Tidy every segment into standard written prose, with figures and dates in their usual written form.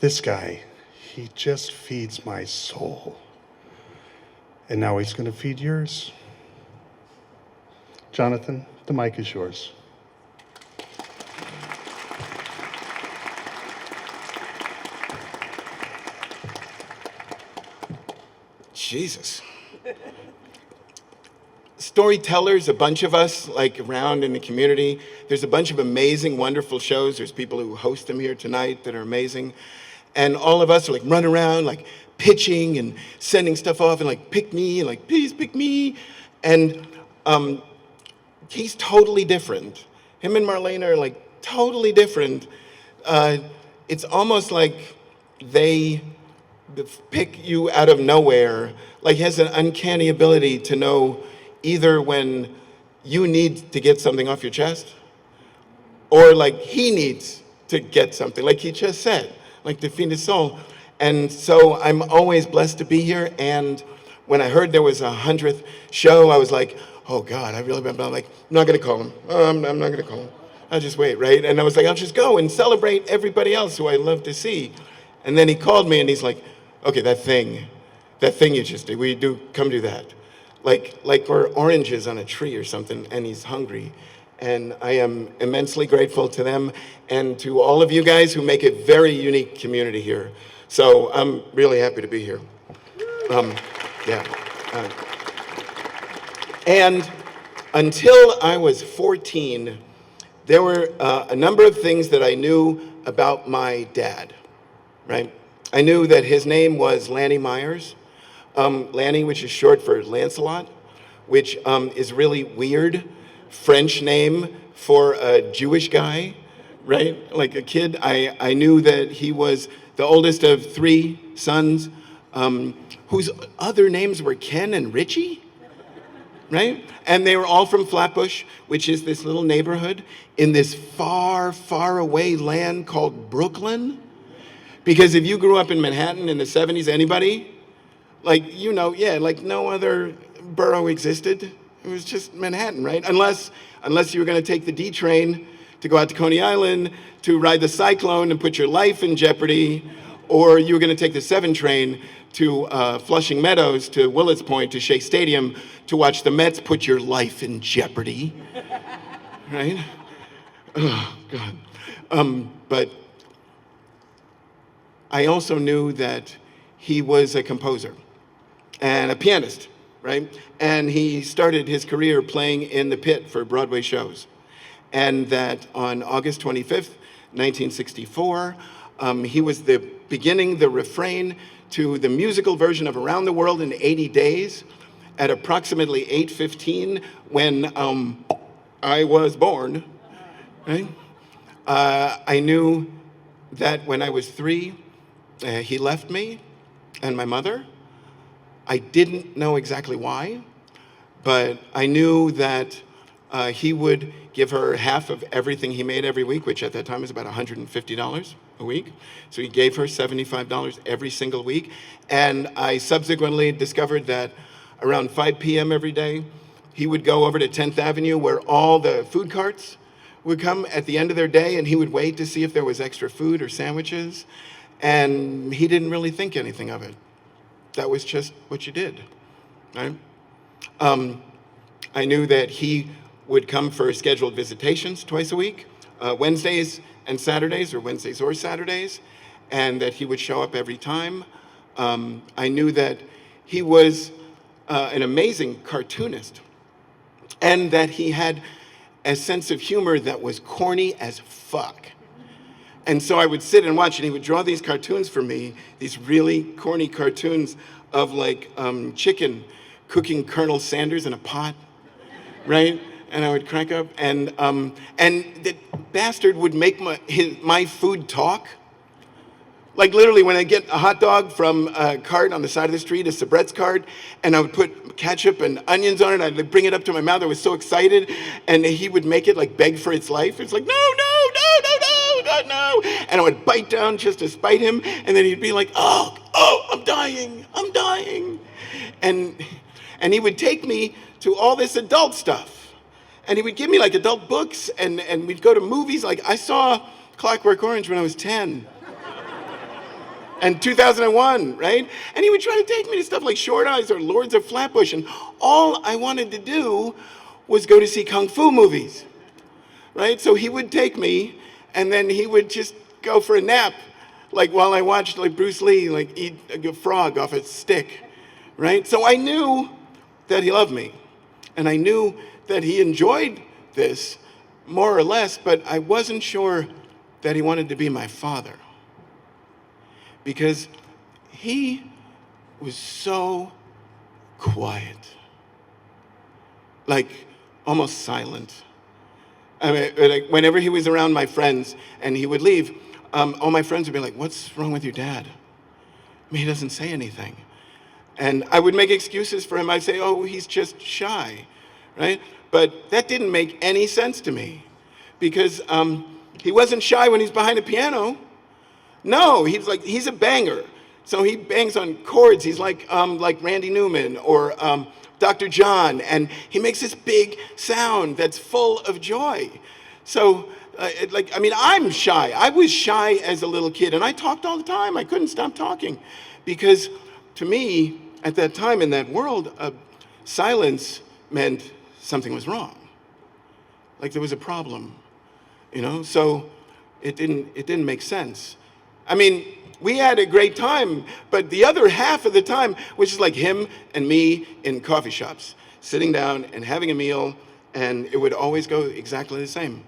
This guy, he just feeds my soul. And now he's going to feed yours. Jonathan, the mic is yours. Jesus. Storytellers, a bunch of us, like around in the community. There's a bunch of amazing, wonderful shows. There's people who host them here tonight that are amazing. And all of us are like run around, like pitching and sending stuff off and like, pick me, and like, please pick me. And he's totally different. Him and Marlene are like totally different. It's almost like they pick you out of nowhere. Like he has an uncanny ability to know either when you need to get something off your chest or like he needs to get something, like he just said, like to feed his soul. And so I'm always blessed to be here. And when I heard there was a 100th show, I was like, oh God, I'm like, I'm not gonna call him. I'm not gonna call him. I'll just wait, right? And I was like, I'll just go and celebrate everybody else who I love to see. And then he called me and he's like, okay, that thing you just did, will you come do that? Like we're oranges on a tree or something, and he's hungry. And I am immensely grateful to them and to all of you guys who make a very unique community here. So I'm really happy to be here. And until I was 14, there were a number of things that I knew about my dad, right? I knew that his name was Lanny Meyers. Lanny, which is short for Lancelot, which is really weird French name for a Jewish guy, right? Like a kid. I knew that he was the oldest of 3 sons, whose other names were Ken and Richie, right? And they were all from Flatbush, which is this little neighborhood in this far, far away land called Brooklyn. Because if you grew up in Manhattan in the 70s, anybody? Like, you know, yeah, like no other borough existed. It was just Manhattan, right? Unless you were gonna take the D train to go out to Coney Island, to ride the Cyclone and put your life in jeopardy, or you were gonna take the 7 train to Flushing Meadows, to Willets Point, to Shea Stadium, to watch the Mets put your life in jeopardy, right? Oh, God. But I also knew that he was a composer and a pianist, right? And he started his career playing in the pit for Broadway shows. And that on August 25th, 1964, he was beginning the refrain to the musical version of Around the World in 80 Days at approximately 8:15 when I was born, right? I knew that when I was 3, he left me and my mother. I didn't know exactly why, but I knew that he would give her half of everything he made every week, which at that time was about $150 a week. So he gave her $75 every single week. And I subsequently discovered that around 5 p.m. every day, he would go over to 10th Avenue where all the food carts would come at the end of their day, and he would wait to see if there was extra food or sandwiches. And he didn't really think anything of it. That was just what you did, right? I knew that he would come for scheduled visitations twice a week, Wednesdays and Saturdays, or Wednesdays or Saturdays, and that he would show up every time. I knew that he was an amazing cartoonist, and that he had a sense of humor that was corny as fuck. And so I would sit and watch, and he would draw these cartoons for me, these really corny cartoons of like chicken cooking Colonel Sanders in a pot, right? And I would crack up, and the bastard would make my food talk. Like literally, when I get a hot dog from a cart on the side of the street, a Sabret's cart, and I would put ketchup and onions on it, I'd like bring it up to my mouth. I was so excited, and he would make it like beg for its life. It's like, no, no, no, no, no, God, no. And I would bite down just to spite him, and then he'd be like, oh, I'm dying. And he would take me to all this adult stuff. And he would give me like adult books, and we'd go to movies. Like I saw Clockwork Orange when I was 10. and 2001, right? And he would try to take me to stuff like Short Eyes or Lords of Flatbush, and all I wanted to do was go to see kung fu movies, right? So he would take me, and then he would just go for a nap, like while I watched like Bruce Lee like eat a frog off a stick, right? So I knew that he loved me, and I knew that he enjoyed this more or less, but I wasn't sure that he wanted to be my father, because he was so quiet, like almost silent. I mean, like whenever he was around my friends and he would leave, all my friends would be like, "What's wrong with your dad? I mean, he doesn't say anything." And I would make excuses for him. I'd say, "Oh, he's just shy," right? But that didn't make any sense to me, because he wasn't shy when he's behind a piano. No, he's a banger. So he bangs on chords. He's like Randy Newman or Dr. John, and he makes this big sound that's full of joy. So, I'm shy. I was shy as a little kid, and I talked all the time. I couldn't stop talking, because to me, at that time in that world, silence meant something was wrong. Like there was a problem, you know? So it didn't make sense. I mean, we had a great time, but the other half of the time was just like him and me in coffee shops, sitting down and having a meal, and it would always go exactly the same.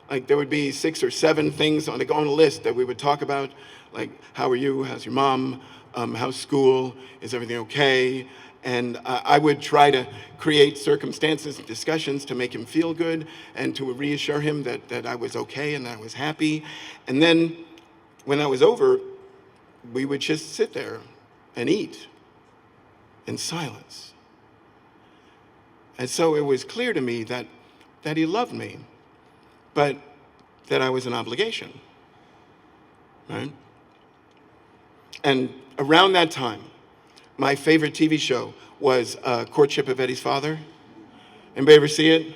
Like there would be 6 or 7 things on a list that we would talk about, like how are you, how's your mom, how's school, is everything okay? And I would try to create circumstances and discussions to make him feel good and to reassure him that I was okay and that I was happy. And then when that was over, we would just sit there and eat in silence. And so it was clear to me that he loved me, but that I was an obligation, right? And around that time, my favorite TV show was Courtship of Eddie's Father. Anybody ever see it?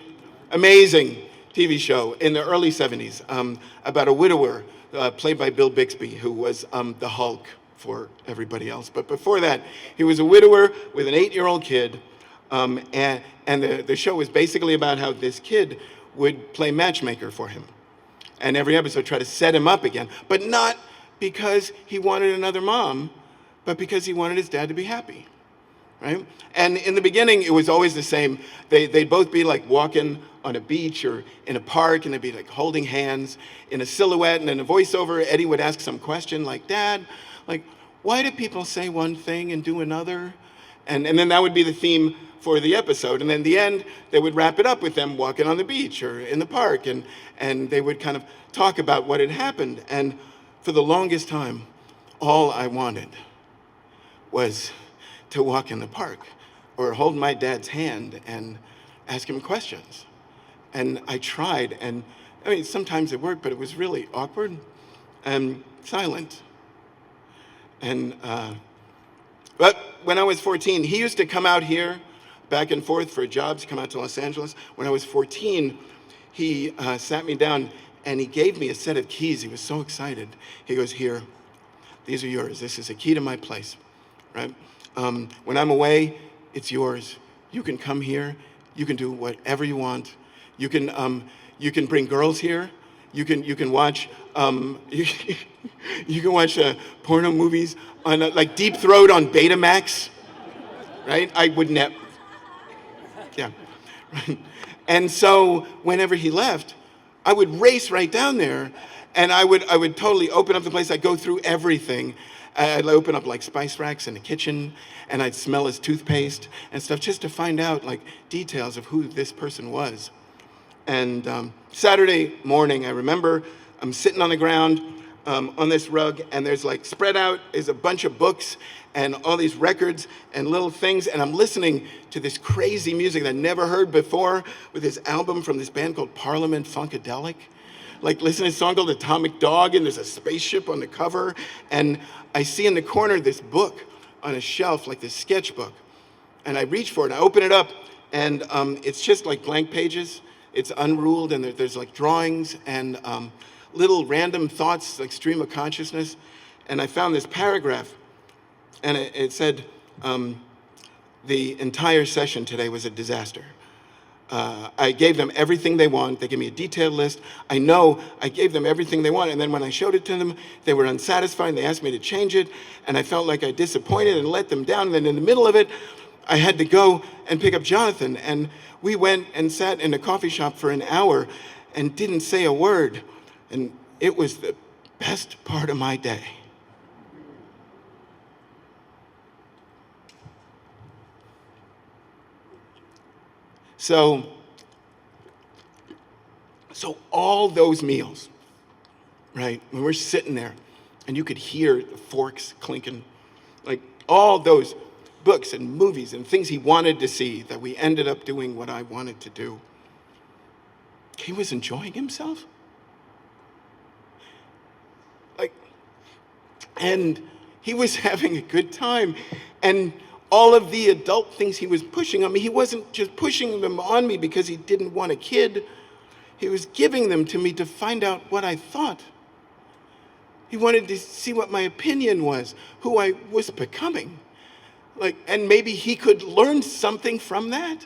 Amazing TV show in the early 70s about a widower played by Bill Bixby, who was the Hulk for everybody else. But before that, he was a widower with an 8-year-old kid, and the show was basically about how this kid would play matchmaker for him. And every episode tried to set him up again, but not because he wanted another mom, but because he wanted his dad to be happy, right? And in the beginning, it was always the same. They'd both be like walking on a beach or in a park, and they'd be like holding hands in a silhouette, and in a voiceover, Eddie would ask some question like, "Dad, like, why do people say one thing and do another?" And then that would be the theme for the episode. And then at the end, they would wrap it up with them walking on the beach or in the park, and they would kind of talk about what had happened. And for the longest time, all I wanted was to walk in the park or hold my dad's hand and ask him questions. And I tried, and I mean, sometimes it worked, but it was really awkward and silent. And but when I was 14, he used to come out here back and forth for jobs, come out to Los Angeles. When I was 14, he sat me down and he gave me a set of keys. He was so excited. He goes, "Here, these are yours. This is a key to my place, right? When I'm away, it's yours. You can come here. You can do whatever you want. You can bring girls here. You can watch you can watch porno movies on like Deep Throat on Betamax, right? I would never. Yeah. And so whenever he left, I would race right down there, and I would totally open up the place. I'd go through everything. I'd open up like spice racks in the kitchen, and I'd smell his toothpaste and stuff just to find out like details of who this person was. And Saturday morning, I remember I'm sitting on the ground on this rug, and there's like spread out is a bunch of books and all these records and little things, and I'm listening to this crazy music that I'd never heard before with this album from this band called Parliament Funkadelic. Like listening to a song called Atomic Dog, and there's a spaceship on the cover, and I see in the corner this book on a shelf, like this sketchbook, and I reach for it, and I open it up, and it's just like blank pages. It's unruled, and there's like drawings and little random thoughts, like stream of consciousness. And I found this paragraph, and it said, the entire session today was a disaster. I gave them everything they want. They gave me a detailed list. I know I gave them everything they want, and then when I showed it to them, they were unsatisfied. They asked me to change it, and I felt like I disappointed and let them down. And then in the middle of it, I had to go and pick up Jonathan, and we went and sat in a coffee shop for an hour and didn't say a word. And it was the best part of my day. So all those meals, right, when we're sitting there and you could hear the forks clinking, like all those books and movies and things he wanted to see that we ended up doing what I wanted to do, he was enjoying himself. And he was having a good time. And all of the adult things he was pushing on me, he wasn't just pushing them on me because he didn't want a kid. He was giving them to me to find out what I thought. He wanted to see what my opinion was, who I was becoming. And maybe he could learn something from that.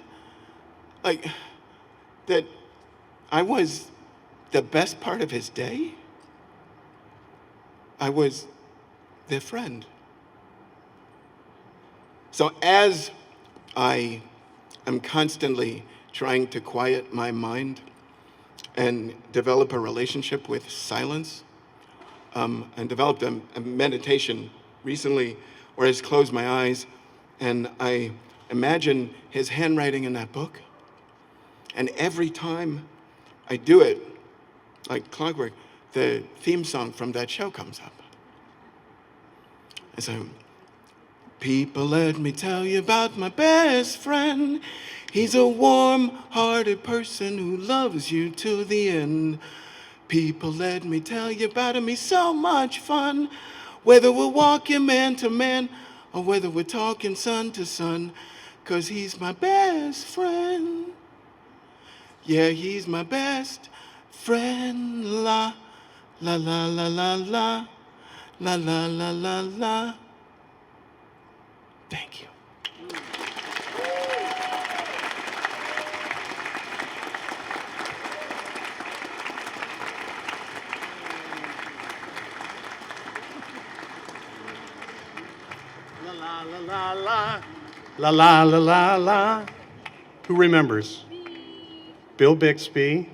That I was the best part of his day. I was their friend. So as I am constantly trying to quiet my mind and develop a relationship with silence, and developed a meditation recently where I just close my eyes and I imagine his handwriting in that book. And every time I do it, like clockwork, the theme song from that show comes up. And so, people, let me tell you about my best friend. He's a warm-hearted person who loves you to the end. People, let me tell you about him. He's so much fun. Whether we're walking man to man or whether we're talking sun to sun, 'cause he's my best friend. Yeah, he's my best friend. La, la, la, la, la, la. La, la, la, la, la. Thank you. La la la la la. La la la la la. Who remembers? Bill Bixby,